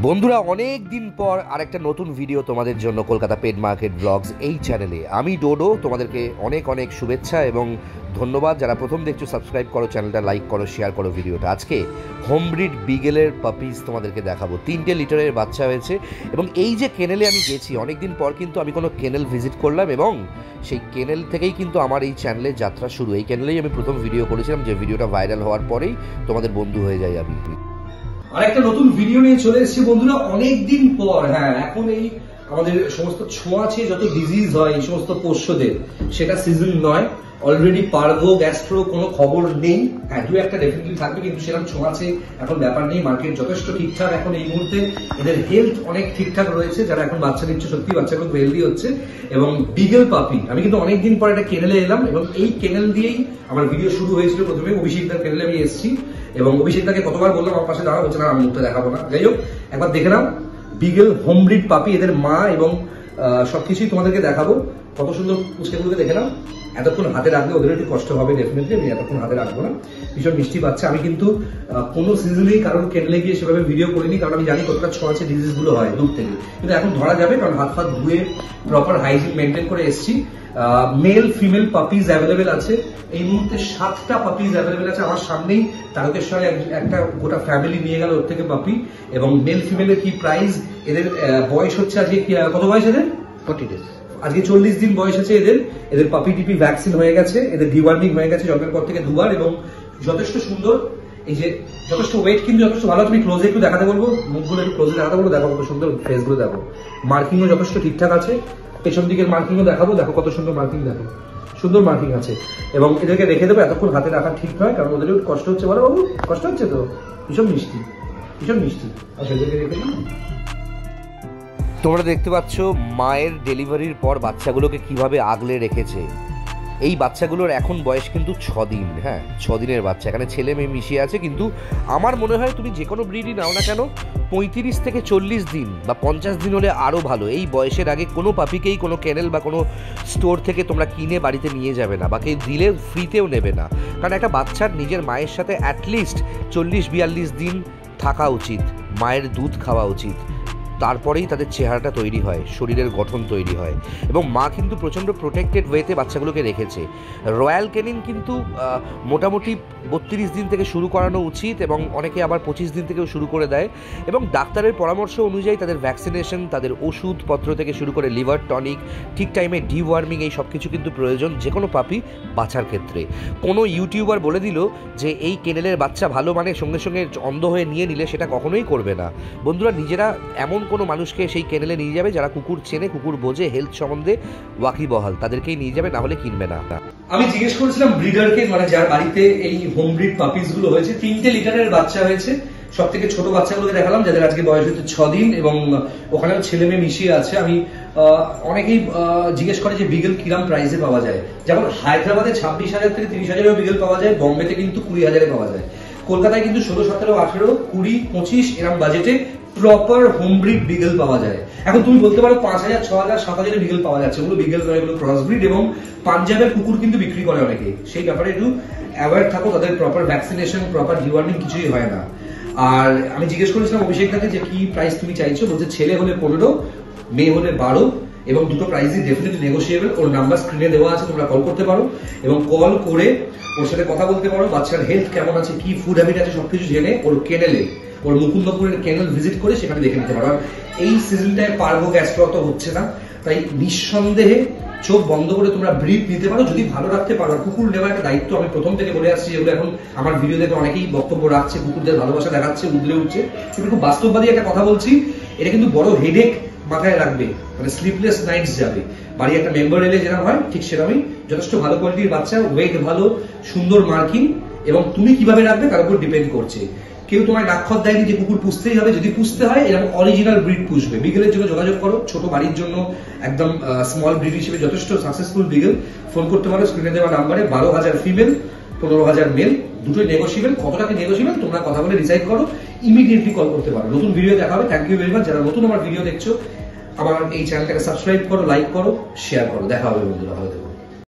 বন্ধুরা অনেক দিন পর আরেকটা নতুন ভিডিও তোমাদের জন্য কলকাতা পেট মার্কেট ব্লগস এই চ্যানেলে আমি ডোডো তোমাদেরকে অনেক অনেক শুভেচ্ছা এবং ধন্যবাদ। যারা প্রথম দেখছো সাবস্ক্রাইব করো, চ্যানেলটা লাইক করো, শেয়ার করো ভিডিওটা। আজকে হোম ব্রিড বিগেলের পাপিস তোমাদেরকে দেখাবো। 3টে লিটারের বাচ্চা হয়েছে এবং এই যে কেনেলে আমি গেছি অনেক দিন পর, কিন্তু আমি কোনো কেনেল ভিজিট করলাম এবং সেই কেনেল থেকেই কিন্তু আমার এই চ্যানেলের যাত্রা শুরু। এই কেনেলেই আমি প্রথম ভিডিও করেছিলাম, যে ভিডিওটা ভাইরাল হওয়ার পরেই তোমাদের বন্ধু হয়ে যায় আমি। আরেকটা নতুন ভিডিও নিয়ে চলে এসেছি বন্ধুরা অনেকদিন পর। হ্যাঁ, এখন এই আমাদের সমস্ত ছোঁয়াচে যত ডিজিজ হয় এই সমস্ত পোষ্যদের, সেটা সিজন নয়। অলরেডি পার্ভো গ্যাস্ট্রো কোনো খবর নেই। হ্যাঁ, দু একটা ডেফিনেটলি থাকবে, কিন্তু সেরকম ছোঁয়াচে এখন ব্যাপার নেই। মার্কেট যথেষ্ট ঠিকঠাক এখন এই মুহূর্তে, এদের হেলথ অনেক ঠিকঠাক রয়েছে। যারা এখন বাচ্চা নিচ্ছে সত্যি বাচ্চাগুলো খুব হেলদি হচ্ছে। এবং বিগেল পাপি আমি কিন্তু অনেকদিন পর একটা কেনেলে এলাম এবং এই কেনেল দিয়েই আমার ভিডিও শুরু হয়েছিল। প্রথমে অভিষেকদার কেনেলে আমি এসেছি এবং অভিষেকদাকে কতবার বললাম আমার পাশে দাঁড়া, বলছে না আমি মুখটা দেখাবো না। যাই হোক, একবার দেখে নাও বিগেল হোম ব্রিড পাপি, এদের মা এবং সবকিছুই তোমাদেরকে দেখাবো। কত সুন্দর পুচকেগুলোকে দেখে নাও। এতক্ষণ হাতে রাখলে ওদের একটু কষ্ট হবে ডেফিনেটলি, আমি এতক্ষণ হাতে রাখবো না। ভীষণ মিষ্টি বাচ্চা। আমি কিন্তু কোনো সিজনেই কারণ কেনলে গিয়ে সেভাবে ভিডিও করিনি, কারণ আমি জানি কতটা ছোঁয়াচে ডিজিজ গুলো হয় দূর থেকে। কিন্তু এখন ধরা যাবে, কারণ হাত ফাত ধুয়ে প্রপার হাইজিন মেনটেন করে এসেছি। মেল ফিমেল পাপিজ অ্যাভেলেবেল আছে। এই মুহূর্তে 7টা পাপিজ অ্যাভেলেবেল আছে আমার সামনেই। তারকেশ্বরে একটা গোটা ফ্যামিলি নিয়ে গেল ওর থেকে পাপি। এবং মেল ফিমেলের কি প্রাইস, এদের বয়স হচ্ছে আজকে কত বয়স এদের? 40 days। আজকে 40 দিন বয়স আছে এদের। এদের পাপি টিপি ভ্যাকসিন হয়ে গেছে, এদের ডিওয়ার্মিং হয়ে গেছে জন্মের পর থেকে 2বার এবং যথেষ্ট সুন্দর। এই যে যথেষ্ট ওয়েট কিন্তু যথেষ্ট ভালো। তুমি ক্লোজে একটু দেখাতে বলবো, মুখগুলো একটু ক্লোজে দেখাতে বলবো। দেখো কত সুন্দর ফেসগুলো, দেখো মার্কিংও যথেষ্ট ঠিকঠাক আছে। পেছন দিকের মার্কিংও দেখাবো, দেখো কত সুন্দর মার্কিং, দেখো সুন্দর মার্কিং আছে। এবং এদেরকে রেখে দেবো, এতক্ষণ হাতে রাখা ঠিক নয়, কারণ ওদের একটু কষ্ট হচ্ছে। বলো বাবু, কষ্ট হচ্ছে তো? ভীষণ মিষ্টি, ভীষণ মিষ্টি। আর সেদেরকে রেখে দিই। তোমরা দেখতে পাচ্ছ মায়ের ডেলিভারির পর বাচ্চাগুলোকে কিভাবে আগলে রেখেছে। এই বাচ্চাগুলোর এখন বয়স কিন্তু 6 দিন। হ্যাঁ, 6 দিনের বাচ্চা। এখানে ছেলে মেয়ে মিশিয়ে আছে, কিন্তু আমার মনে হয় তুমি যে কোনো ব্রিডই নাও না কেন 35 থেকে 40 দিন বা 50 দিন হলে আরও ভালো। এই বয়সের আগে কোনো পাপিকেই কোনো কেনেল বা কোনো স্টোর থেকে তোমরা কিনে বাড়িতে নিয়ে যাবে না, বা কেউ দিলে ফ্রিতেও নেবে না। কারণ একটা বাচ্চার নিজের মায়ের সাথে অ্যাটলিস্ট 40-42 দিন থাকা উচিত, মায়ের দুধ খাওয়া উচিত। তারপরেই তাদের চেহারাটা তৈরি হয়, শরীরের গঠন তৈরি হয়। এবং মা কিন্তু প্রচণ্ড প্রোটেক্টেড ওয়েতে বাচ্চাগুলোকে রেখেছে। রয়্যাল কেনিন কিন্তু মোটামুটি 32 দিন থেকে শুরু করানো উচিত এবং অনেকে আবার 25 দিন থেকেও শুরু করে দেয়। এবং ডাক্তারের পরামর্শ অনুযায়ী তাদের ভ্যাকসিনেশন, তাদের ওষুধপত্র থেকে শুরু করে লিভার টনিক, ঠিক টাইমে ডিওয়ার্মিং, এই সব কিছু কিন্তু প্রয়োজন যে কোনো পাপি বাঁচার ক্ষেত্রে। কোনো ইউটিউবার বলে দিল যে এই কেনেলের বাচ্চা ভালো, মানে সঙ্গে সঙ্গে অন্ধ হয়ে নিয়ে নিলে, সেটা কখনোই করবে না। বন্ধুরা নিজেরা এমন কোনো মানুষকে সেই কেনেলে নিয়ে যাবে যারা কুকুর চেনে, কুকুর বোঝে, হেলথ সম্বন্ধে ওয়াকিবহাল, তাদেরকেই নিয়ে যাবে, না হলে কিনবে না। আমি জিজ্ঞেস করেছিলাম ব্রিডারকে, মানে যার বাড়িতে এই হোম ব্রিড পাপিস গুলো হয়েছে, 3টে লিটারের বাচ্চা হয়েছে। সব থেকে ছোট বাচ্চাগুলোকে দেখালাম, যাদের আজকে বয়স হচ্ছে 6 দিন এবং ওখানেও ছেলে মেয়ে মিশিয়ে আছে। আমি অনেকেই জিজ্ঞেস করে যে বিগেল কিরাম প্রাইসে পাওয়া যায়। যেমন হায়দ্রাবাদে 26,000 থেকে 30,000 বিগেল পাওয়া যায়, বম্বেতে কিন্তু 20,000 পাওয়া যায়, কলকাতায় কিন্তু 16, 17, 18, 20, 25 এরকম বাজেটে প্রপার হোম ব্রিড বিগেল পাওয়া যায়। এখন তুমি বলতে পারো 5,000, 6,000, 7,000 বিগেল পাওয়া যাচ্ছে, ওগুলো বিগেল নয়, এগুলো ক্রস ব্রিড। এবং পাঞ্জাবের কুকুর কিন্তু বিক্রি করে অনেকে, সেই ব্যাপারে একটু অ্যাওয়ার থাকো। তাদের প্রপার ভ্যাকসিনেশন, প্রপার ডিওয়ার্মিং কিছুই হয় না। আর আমি জিজ্ঞেস করেছিলাম অভিষেকদাকে যে কি প্রাইস তুমি চাইছো, বলছে ছেলে হলে 15, মেয়ে হলে 12 এবং দুটো প্রাইসই ডেফিনেটলি নেগোসিয়েবল। ওর নাম্বার স্ক্রিনে দেওয়া আছে, তোমরা কল করতে পারো এবং কল করে ওর সাথে কথা বলতে পারো। বাচ্চার হেলথ কেমন আছে, কি ফুড হ্যাবিট আছে, সবকিছু জেনে ওর কেনেলে, ওর মুকুন্দপুরের কেনেল ভিজিট করে সেখানে দেখে নিতে পারো। আর এই সিজনটায় পার্ভো গ্যাস্ট্রো তো হচ্ছে না, তাই নিঃসন্দেহে চোখ বন্ধ করে তোমরা ব্রিড নিতে পারো যদি ভালো রাখতে পারো। কুকুর নেওয়ার একটা দায়িত্ব আমি প্রথম থেকে বলে আসছি, যেগুলো এখন আমার ভিডিও দেখে অনেকেই বক্তব্য রাখছে, কুকুরদের ভালোবাসা দেখাচ্ছে, উদলে উঠছে। কিন্তু খুব বাস্তববাদী একটা কথা বলছি, এটা কিন্তু বড় হেডেক মাথায় রাখবে, মানে স্লিপলেস নাইটস যাবে। বাড়ি একটা মেম্বার এলে যেরকম হয় ঠিক সেরকমই। যথেষ্ট ভালো কোয়ালিটির বাচ্চা, ওয়েট ভালো, সুন্দর মার্কিং, এবং তুমি কিভাবে রাখবে তার উপর ডিপেন্ড করছে। কেউ তোমায় নাক্ষর দেয়নি যে কুকুর পুষতেই হবে, যদি পুষতে হয় এরকম অরিজিনাল ব্রিড পুষবে। বিগেলের জন্য যোগাযোগ করো, ছোট বাড়ির জন্য একদম স্মল ব্রিড হিসেবে যথেষ্ট সাকসেসফুল বিগেল। ফোন করতে পারো স্ক্রিনে দেওয়া নাম্বারে। 12,000 ফিমেল, 15,000 মেল, দুটোই নেগোসিয়েবল। কত টাকা নেগোসিয়েবল তোমরা কথা বলে ডিসাইড করো, ইমিডিয়েটলি কল করতে পারো। নতুন ভিডিও দেখা হবে। Thank you very much. যারা নতুন আমার ভিডিও দেখছো, আমার এই চ্যানেলটাকে সাবস্ক্রাইব করো, লাইক করো, শেয়ার করো। দেখা হবে বন্ধুরা, ভালো থেকো।